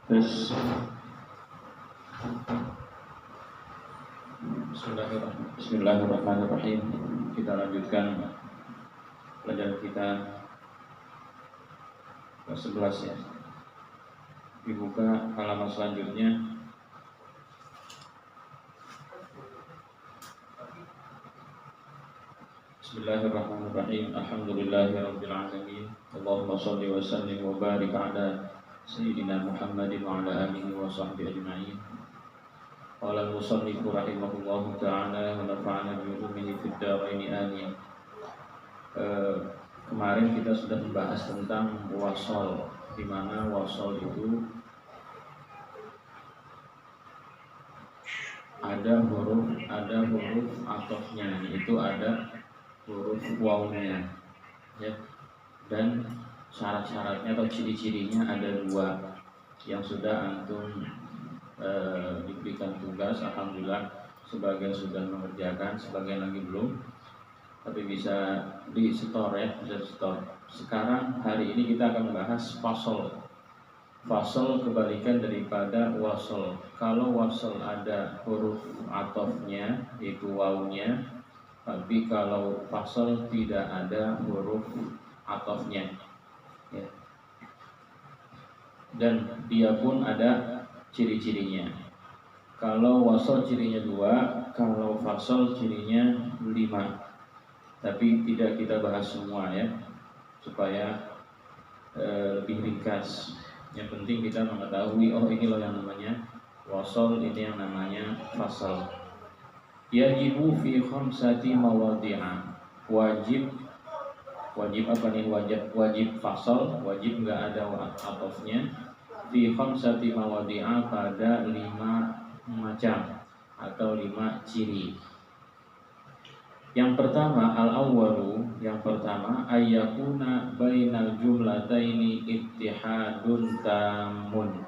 Terus Bismillahirrahmanirrahim. Kita lanjutkan pelajaran kita ke-11 ya. Dibuka halaman selanjutnya. Bismillahirrahmanirrahim. Alhamdulillahirabbil alamin. Allahumma shalli wa sallim wa barik ala sayyidina Muhammadin wa ala alihi wa sahbihi ajma'in. Qala al-musannif rahimahullahu ta'ala wa nafa'ana bi ulumihi fid dharain amin. Kemarin kita sudah membahas tentang wasol, di mana wasol itu ada huruf atofnya, itu ada huruf wawunya ya. Dan syarat-syaratnya atau ciri-cirinya ada dua yang sudah antum diberikan tugas. Alhamdulillah sebagian sudah mengerjakan, sebagian lagi belum, tapi bisa di store ya, bisa di store. Sekarang hari ini kita akan membahas fasol. Fasol kebalikan daripada wasol. Kalau wasol ada huruf atofnya, itu wawunya, tapi kalau fasol tidak ada huruf atofnya ya. Dan dia pun ada ciri-cirinya. Kalau wasol cirinya 2, kalau fasol cirinya 5. Tapi tidak kita bahas semua ya, supaya lebih ringkas. Yang penting kita mengetahui, oh ini loh yang namanya wasol, ini yang namanya fasal. Yajibu fi khamsati mawadhi'a. Wajib apa nih? Wajib fasal, wajib enggak ada atofnya. Fi khamsati mawadhi'a, pada 5 macam atau 5 ciri. Yang pertama, al-awwalu, yang pertama, ayyakuna bainal jumlataini ittihadun tamun.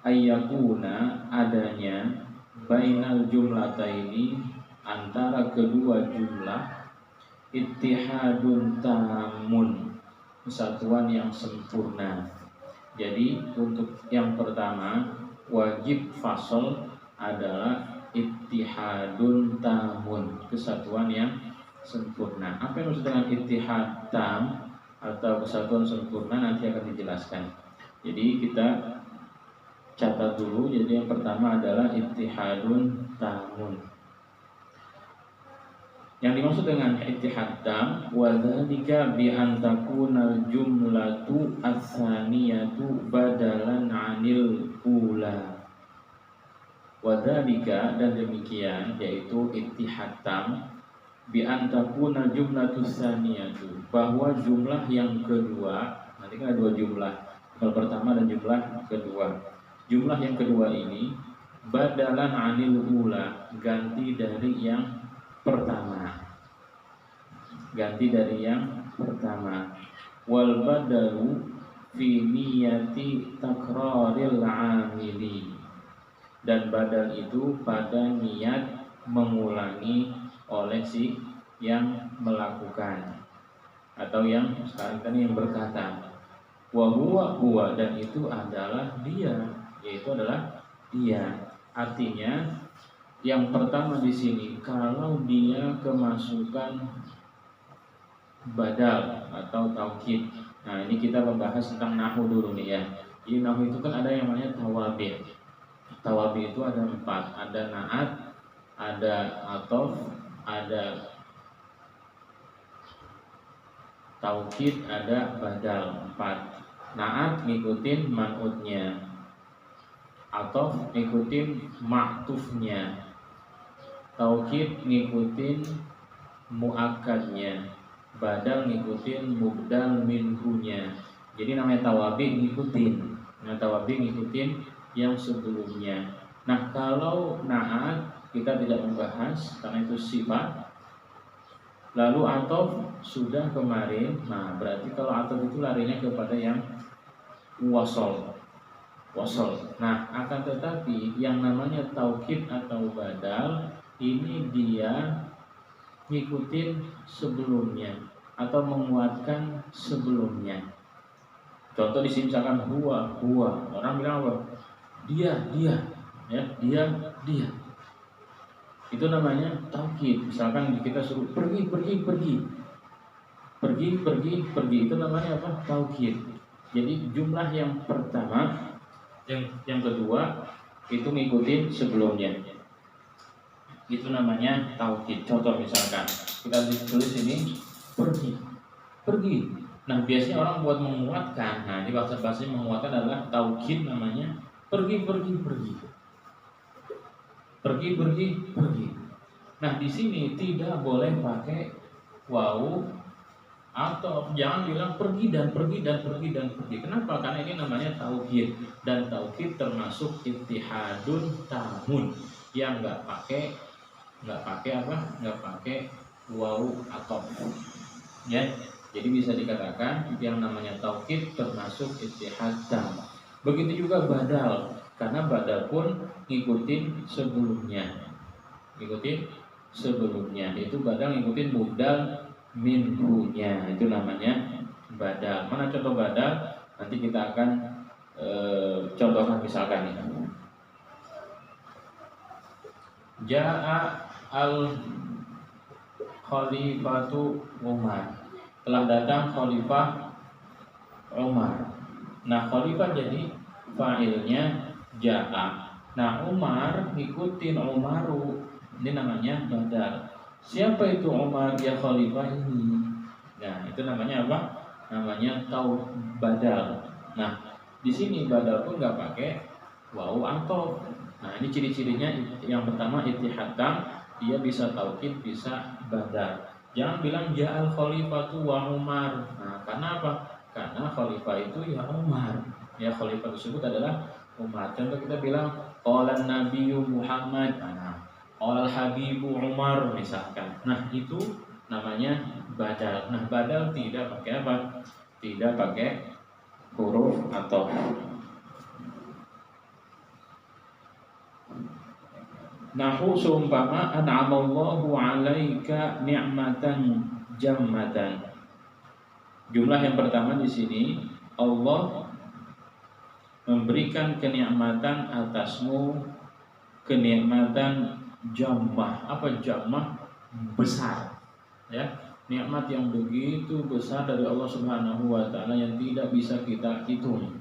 Ayyakuna, adanya, bainal jumlataini, antara kedua jumlah, ittihadun tamun, kesatuan yang sempurna. Jadi untuk yang pertama, wajib fasal adalah ittihadun tamun, kesatuan yang sempurna. Apa yang maksud dengan ittihad tam atau kesatuan sempurna nanti akan dijelaskan. Jadi kita catat dulu. Jadi yang pertama adalah ittihadun tamun. Yang dimaksud dengan ittihad tam, wa dzalika bi an takuna jumlatu ats-tsaniyatu badalan 'anil ula. Wadzalika, dan demikian, yaitu ittihad tam, bi an takuna jumlatus tsaniyatu, bahwa jumlah yang kedua, nanti kan ada 2 jumlah, jumlah pertama dan jumlah kedua. Jumlah yang kedua ini badalan 'anil ula, ganti dari yang pertama. Ganti dari yang pertama. Wal badalu fi niyati takraril 'amili, dan badal itu pada niat mengulangi oleh si yang melakukan atau yang sekarang kan yang berkata. Wa huwa, dan itu adalah dia, yaitu adalah dia. Artinya yang pertama di sini, kalau dia kemasukan badal atau taukid. Nah, ini kita membahas tentang nahwu dulu nih ya. Di nahwu itu kan ada yang namanya tawabi'. Tawabi itu ada 4, ada naat, ada atof, ada taukid, ada badal. 4. Naat ngikutin man'utnya, atof ngikutin ma'tufnya, taukid ngikutin mu'akkadnya, badal ngikutin mubdal minhunya. Jadi namanya tawabi ngikutin. Nah, tawabi ngikutin yang sebelumnya. Nah, kalau naat kita tidak membahas karena itu sifat. Lalu atof sudah kemarin. Nah, berarti kalau atof itu larinya kepada yang wasol. Nah, akan tetapi yang namanya taukid atau badal ini dia ngikutin sebelumnya atau menguatkan sebelumnya. Contoh di sini misalkan huwa, orang bilang apa? Dia, ya, dia. Itu namanya taukid. Misalkan kita suruh pergi, itu namanya apa? Taukid. Jadi jumlah yang pertama, yang kedua itu ngikutin sebelumnya. Itu namanya taukid. Contoh misalkan kita tulis ini pergi. Nah biasanya orang buat menguatkan. Nah di bahasa menguatkan adalah taukid, namanya pergi. Nah di sini tidak boleh pakai waw, atau jangan bilang pergi. Kenapa? Karena ini namanya taukid, dan taukid termasuk ittihadun tamun yang nggak pakai waw atau ya. Jadi bisa dikatakan yang namanya taukid termasuk ittihad tam. Begitu juga badal, karena badal pun ngikutin sebelumnya. Itu badal ngikutin mubdal minhunya, itu namanya badal. Mana contoh badal? Nanti kita akan contohkan misalkan ini. Ja'a al khalifatu Umar. Telah datang Khalifah Umar. Nah Khalifah jadi fa'ilnya ja'a. Nah Umar ngikutin Umaru, ini namanya badal. Siapa itu Umar ya Khalifah ini? Nah itu namanya apa? Namanya badal. Nah di sini badal pun nggak pakai waw atau. Nah ini ciri-cirinya. Yang pertama ittihad tam, dia bisa taukid, bisa badal. Jangan bilang ja'al khalifatu wa Umar. Nah, karena apa? Karena khalifah itu ya Umar. Ya khalifah tersebut adalah Umar. Contoh kita bilang qala nabiyyu Muhammad. Nah, qala habibu Umar misalkan. Nah, itu namanya badal. Nah, badal tidak pakai apa? Tidak pakai huruf atau. Nahu seumpama an'amallahu 'alaika ni'matan jammatan. Jumlah yang pertama di sini, Allah memberikan kenikmatan atasmu, kenikmatan jammah. Apa jammah? Besar. Ya, nikmat yang begitu besar dari Allah Subhanahu wa taala yang tidak bisa kita hitung.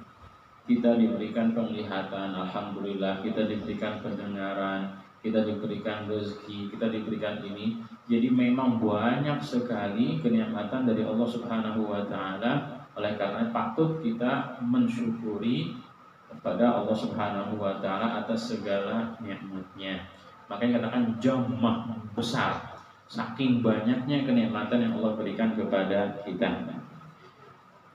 Kita diberikan penglihatan, alhamdulillah, kita diberikan pendengaran, kita diberikan rezeki, kita diberikan ini. Jadi memang banyak sekali kenikmatan dari Allah Subhanahu wa taala. Oleh karena patut kita mensyukuri kepada Allah Subhanahu wa taala atas segala nikmatnya. Makanya katakan jammah, besar. Saking banyaknya kenikmatan yang Allah berikan kepada kita.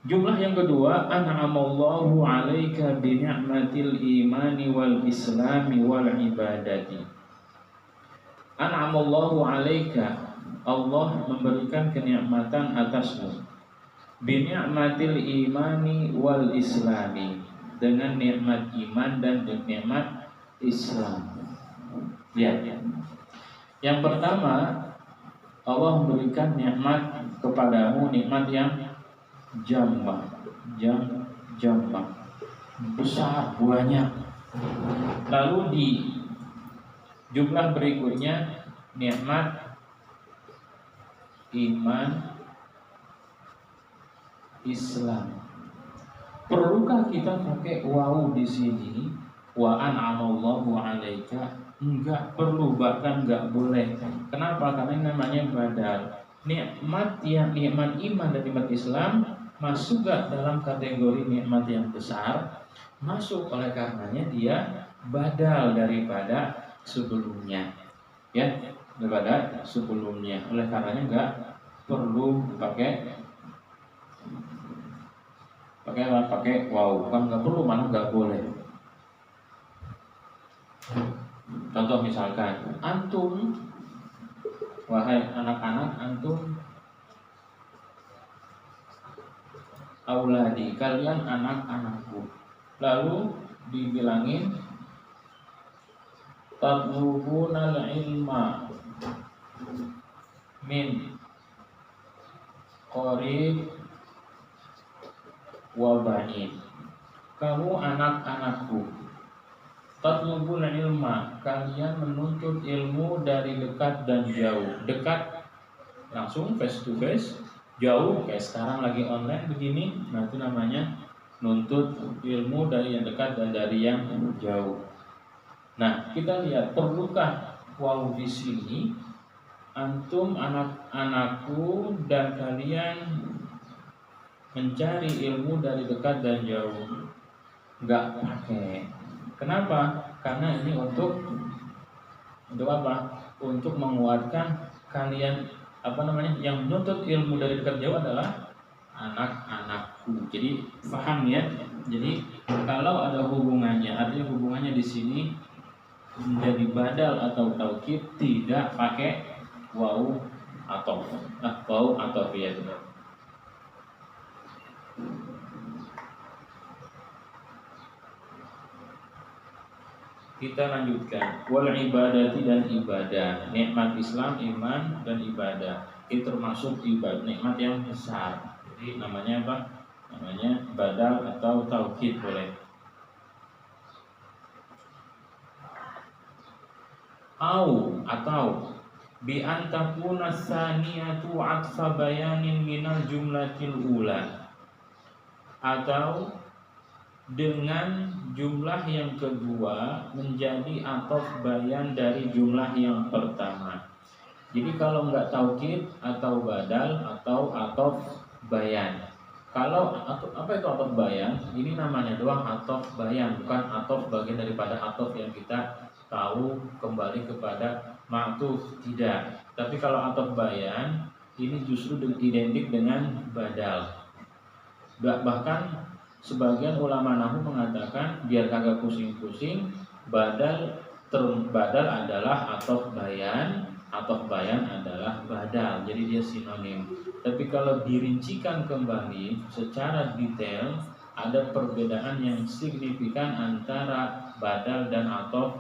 Jumlah yang kedua, an'amallahu 'alaika bi ni'matil imani wal islami wal ibadati. An'amallahu 'alaika, Allah memberikan kenikmatan atasmu. Bi ni'matil imani wal islami, dengan nikmat iman dan nikmat Islam. Ya. Yang pertama, Allah memberikan nikmat kepadamu, nikmat yang jammah, besar, banyak. Lalu di jumlah berikutnya nikmat iman Islam. Perlukah kita pakai waw di sini? Wa an'amallahu 'alaika? Enggak perlu, bahkan enggak boleh. Kenapa? Karena namanya badal. Nikmat iman dan nikmat Islam masuk gak dalam kategori nikmat yang besar? Masuk, oleh karenanya dia badal daripada sebelumnya. Ya, daripada sebelumnya. Oleh karenanya enggak perlu pakai waw. Bukan enggak perlu, malah enggak boleh. Contoh misalkan, antum, wahai anak-anak, antum auladi, kalian anak-anakku. Lalu dibilangin tatlubunal ilma min qarib wa banin. Kamu anak-anakku. Tatlubul ilma, kalian menuntut ilmu dari dekat dan jauh. Dekat langsung face to face, jauh kayak sekarang lagi online begini. Nah, itu namanya nuntut ilmu dari yang dekat dan dari yang jauh. Nah, kita lihat perlukah waw di sini antum anak-anakku dan kalian mencari ilmu dari dekat dan jauh. Enggak pakai. Kenapa? Karena ini untuk apa? Untuk menguatkan kalian yang menuntut ilmu dari dekat jauh adalah anak-anakku. Jadi paham ya. Jadi kalau ada hubungannya, artinya hubungannya di sini menjadi badal atau taukid, tidak pakai waw atau waw atau ya. Kita lanjutkan. Wal ibadati dan ibadah. Nikmat Islam, iman dan ibadah. Itu termasuk ibadah, nikmat yang besar. Jadi namanya apa? Namanya badal atau taukid boleh. Atau bi antakuna saniyatu atfa bayanin minal jumlatil ula. Atau dengan jumlah yang kedua menjadi atof bayan dari jumlah yang pertama. Jadi kalau enggak taukid atau badal atau atof bayan. Kalau apa itu atof bayan? Ini namanya doang atof bayan, bukan atof bagian daripada atof yang kita tahu kembali kepada ma'tuf, tidak. Tapi kalau atof bayan ini justru identik dengan badal. Bahkan sebagian ulama nahwu mengatakan biar kagak pusing-pusing, badal adalah atof bayan adalah badal. Jadi dia sinonim. Tapi kalau dirincikan kembali secara detail, ada perbedaan yang signifikan antara badal dan atof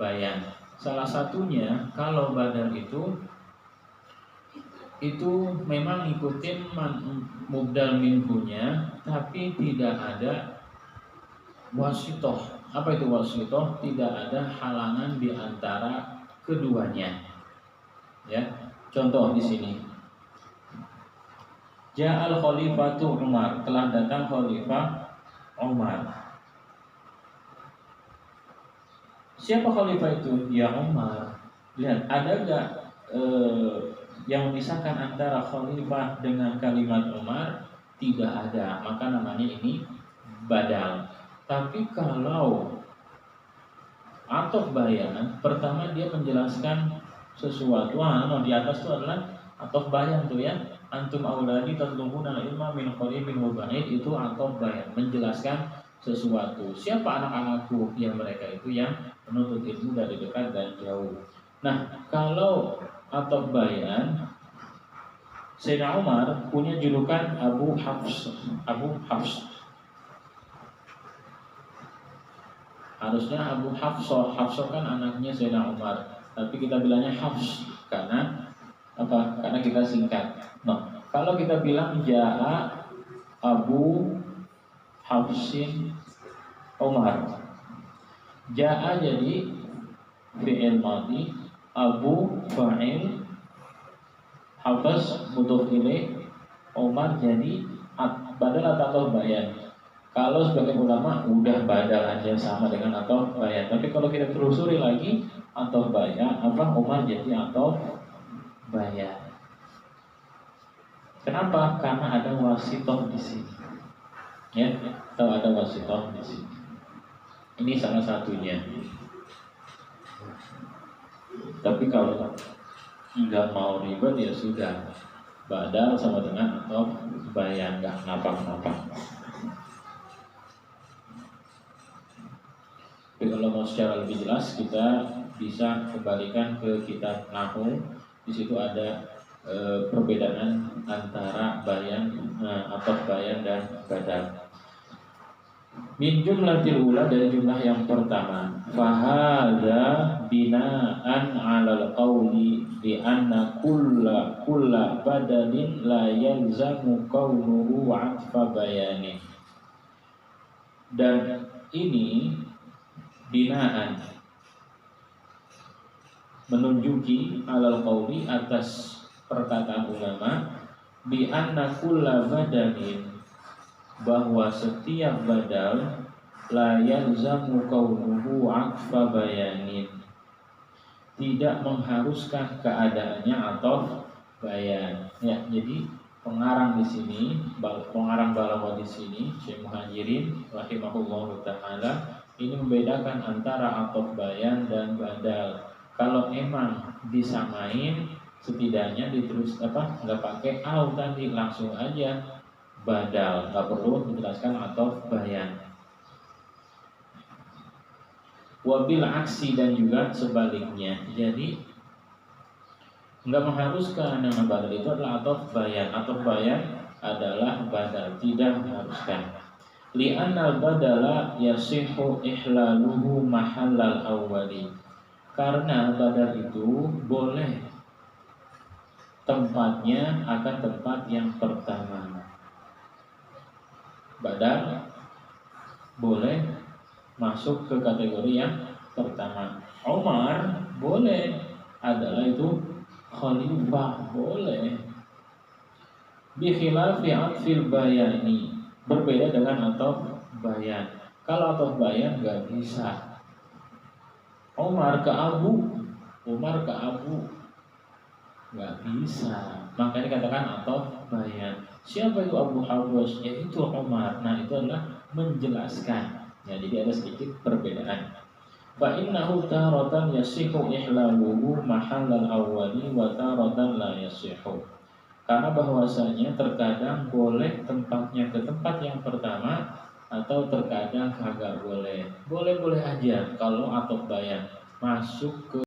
bayan. Salah satunya kalau badal itu memang ngikutin mubdal minhunya, tapi tidak ada wasitoh. Apa itu wasitoh? Tidak ada halangan di antara keduanya. Ya, contoh di sini. Ja'al khalifatu Umar, telah datang khalifah Umar. Siapa khalifah itu? Ya Umar. Lihat, ada enggak yang memisahkan antara khalifah dengan kalimat Umar? Tidak ada, maka namanya ini badal. Tapi kalau atof bayan, pertama dia menjelaskan sesuatu. Di atas itu adalah atof bayan tuh ya. Antum auladi tatlubuna ilma min qaribin wa ba'id, itu atof bayan, menjelaskan sesuatu. Siapa anak-anakku? Ya mereka itu yang menuntut ilmu dari dekat dan jauh. Nah, kalau atof bayan, Sayyidina Umar punya julukan Abu Hafs. Harusnya Abu Hafsah. Hafsah kan anaknya Sayyidina Umar, tapi kita bilangnya Hafs karena apa? Karena kita singkat. Nah, kalau kita bilang Ja'a Abu Hafsin Umar, Ja'a jadi fi'il madhi, Abu fa'il, Hafs mudhof ilaih, Umar jadi badal atau bayan. Kalau sebagai ulama udah badal aja sama dengan atau bayan. Tapi kalau kita telusuri lagi atau bayan, Umar jadi atau bayan. Kenapa? Karena ada wasitoh di sini. Ya, atau ada wasitoh di sini. Ini salah satunya. Tapi kalau nggak mau ribet ya sudah, badal sama dengan atau bayan, nggak ngapa-ngapa. Tapi kalau mau secara lebih jelas, kita bisa kembalikan ke kitab Nahwu. Di situ ada perbedaan antara bayan atau bayan dan badal. Min jumlatil ula, dari jumlah yang pertama. Fahadha bina'an 'alal qawli bi anna kulla badalin la yalzamu qawluhu 'atfa bayanin. Dan ini binaan menunjuki alal qauli atas perkataan ulama bi anna kulla badanin, bahwa setiap badal la yalzamu kaunuhu aqfa bayanin, tidak mengharuskan keadaannya atau bayan. Ya, jadi pengarang di sini, pengarang balaghah di sini, Syekh Muhajirin rahimahullahu taala, ini membedakan antara ataf bayan dan badal. Kalau emang disamain, setidaknya diterus nggak pakai au tadi, langsung aja badal, nggak perlu menjelaskan ataf bayan. Wabil aksi, dan juga sebaliknya. Jadi nggak mengharuskan yang badal itu adalah ataf bayan. Ataf bayan adalah badal, tidak mengharuskan. Li'annal badala yasihu ihlaluhu mahallal awwali, karena badal itu boleh tempatnya akan tempat yang pertama. Badal boleh masuk ke kategori yang pertama. Umar boleh, adalah itu khalifah, boleh. Bi khilafi atfil bayani, berbeda dengan ataf bayan. Kalau ataf bayan nggak bisa. Umar ke Abu, Umar ke Abu, nggak bisa. Makanya dikatakan ataf bayan. Siapa itu Abu Hafs? Yaitu Umar. Nah, itu adalah menjelaskan. Ya, jadi ada sedikit perbedaan. Fa innahu taratan yasihu ihlaluhu mahallal awwali wa taratan la yasihu. Karena bahwasanya terkadang boleh tempatnya ke tempat yang pertama, atau terkadang kagak boleh. Boleh-boleh aja kalau ataf bayan masuk ke